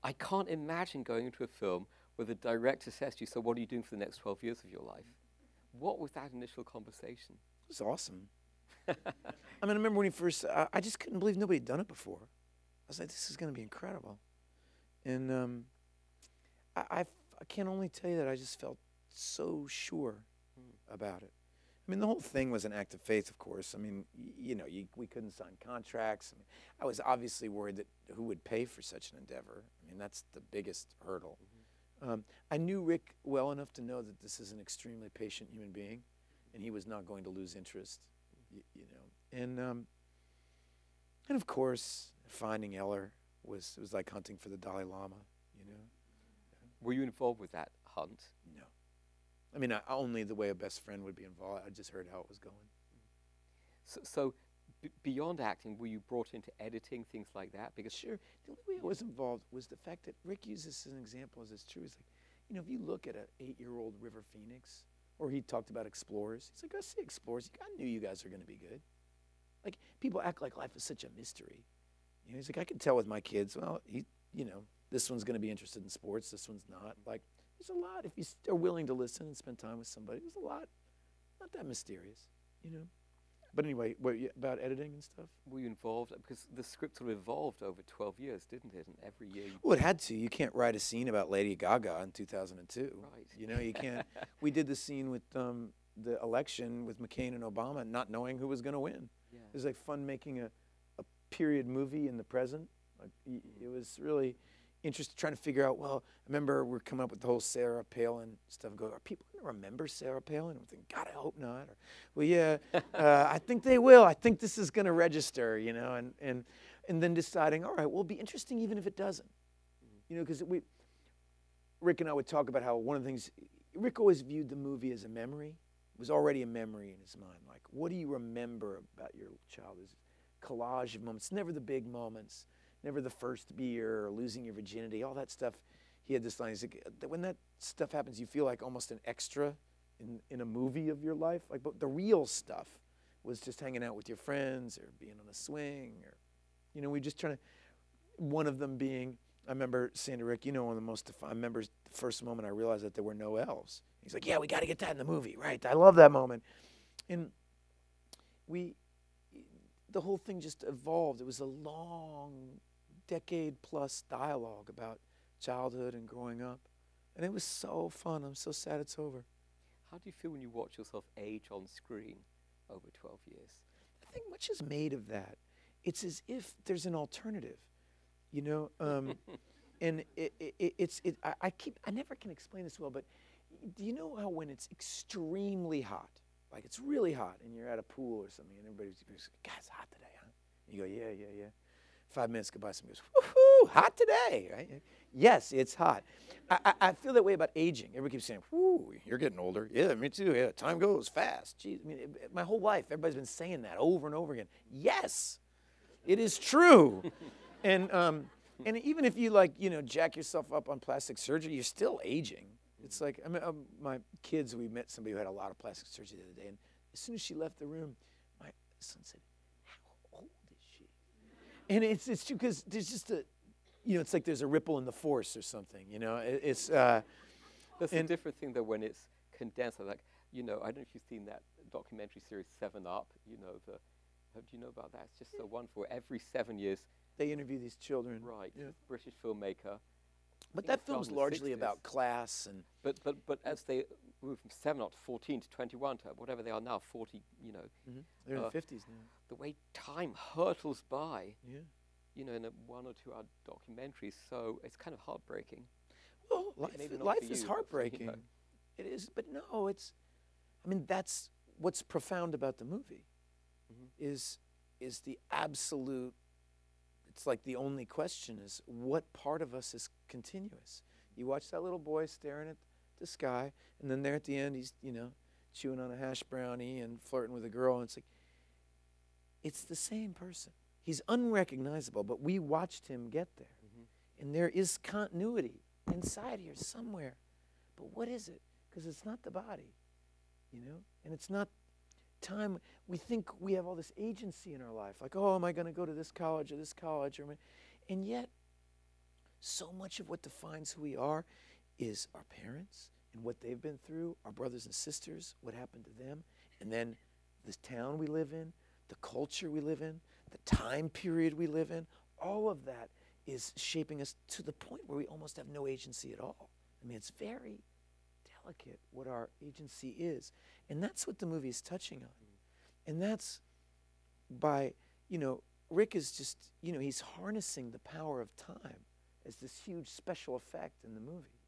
I can't imagine going into a film where the director says to you, so what are you doing for the next 12 years of your life? What was that initial conversation? It was awesome. I mean, I remember when he first, I just couldn't believe nobody had done it before. I was like, this is going to be incredible. And I can't only tell you that I just felt so sure about it. I mean, the whole thing was an act of faith, of course. I mean, we couldn't sign contracts. I mean, I was obviously worried that who would pay for such an endeavor. I mean, that's the biggest hurdle. I knew Rick well enough to know that this is an extremely patient human being, and he was not going to lose interest, And of course, finding Eller was like hunting for the Dalai Lama, Were you involved with that hunt? No. I mean, only the way a best friend would be involved. I just heard how it was going. So beyond acting, were you brought into editing, things like that? Because Sure. The only way I was involved was the fact that Rick uses this as an example as it's true. It's like, if you look at an 8-year-old River Phoenix, or he talked about explorers, he's like, I see explorers. I knew you guys are going to be good. Like, people act like life is such a mystery. He's like, I can tell with my kids, well, this one's going to be interested in sports, this one's not. Like, there's a lot, if you are willing to listen and spend time with somebody, there's a lot, not that mysterious, But anyway, about editing and stuff? were you involved? Because the script sort of evolved over 12 years, didn't it? And every year Well, it had to. You can't write a scene about Lady Gaga in 2002. Right. You can't. We did the scene with the election with McCain and Obama, not knowing who was going to win. Yeah. It was like fun making a period movie in the present. Like, it was really interesting trying to figure out, well, I remember we're coming up with the whole Sarah Palin stuff. Go, are people going to remember Sarah Palin? I'm thinking, God, I hope not. Or, well, yeah, I think they will. I think this is going to register, and then deciding, all right, well, it'll be interesting even if it doesn't. Because Rick and I would talk about how one of the things, Rick always viewed the movie as a memory. It was already a memory in his mind. Like, what do you remember about your childhood? Collage of moments, never the big moments, never the first beer or losing your virginity, all that stuff. He had this line, he's like, when that stuff happens, you feel like almost an extra in a movie of your life. Like, but the real stuff was just hanging out with your friends or being on a swing or, we just trying to, one of them being, I remember saying to Rick, one of the most, I remember the first moment I realized that there were no elves. He's like, yeah, we got to get that in the movie, right? I love that moment. And the whole thing just evolved. It was a long, decade-plus dialogue about childhood and growing up. And it was so fun. I'm so sad it's over. How do you feel when you watch yourself age on screen over 12 years? I think much is made of that. It's as if there's an alternative, and I never can explain this well, but do you know how when it's extremely hot, like it's really hot, and you're at a pool or something, and everybody's like, God, it's hot today, huh? You go, yeah. 5 minutes go by, somebody goes, woohoo, hot today, right? Yes, it's hot. I feel that way about aging. Everybody keeps saying, whoo, you're getting older. Yeah, me too. Yeah, time goes fast. Geez, I mean, my whole life, everybody's been saying that over and over again. Yes, it is true. And even if you jack yourself up on plastic surgery, you're still aging. It's like, I mean, my kids, we met somebody who had a lot of plastic surgery the other day, and as soon as she left the room, my son said, how old is she? And it's true, because there's just it's like there's a ripple in the force or something, It's That's a different thing, though, when it's condensed. Like, I don't know if you've seen that documentary series 7 Up, do you know about that? It's just so wonderful. Every 7 years, they interview these children. right, Yeah. British filmmaker. But that It's done film's in the largely 60s. about class and. But as they move from 7 Up to 14 to 21 to whatever they are now, 40, They're in the 50s now. the way time hurtles by, Yeah. in a 1 or 2 hour documentary. So it's kind of heartbreakking. Well, Maybe not life for is you, but for, heartbreaking. It is, but no, that's what's profound about the movie. Is the absolute. It's like the only question is what part of us is continuous. You watch that little boy staring at the sky, and then there at the end he's chewing on a hash brownie and flirting with a girl, and it's the same person. He's unrecognizable, but we watched him get there. And there is continuity inside here somewhere. But what is it? Because it's not the body, and it's not time. We think we have all this agency in our life, like, oh, am I going to go to this college or this college? And yet, so much of what defines who we are is our parents and what they've been through, our brothers and sisters, what happened to them, and then this town we live in, the culture we live in, the time period we live in. All of that is shaping us to the point where we almost have no agency at all. I mean, it's very delicate what our agency is. And that's what the movie is touching on. And that's by, Rick is just, he's harnessing the power of time as this huge special effect in the movie.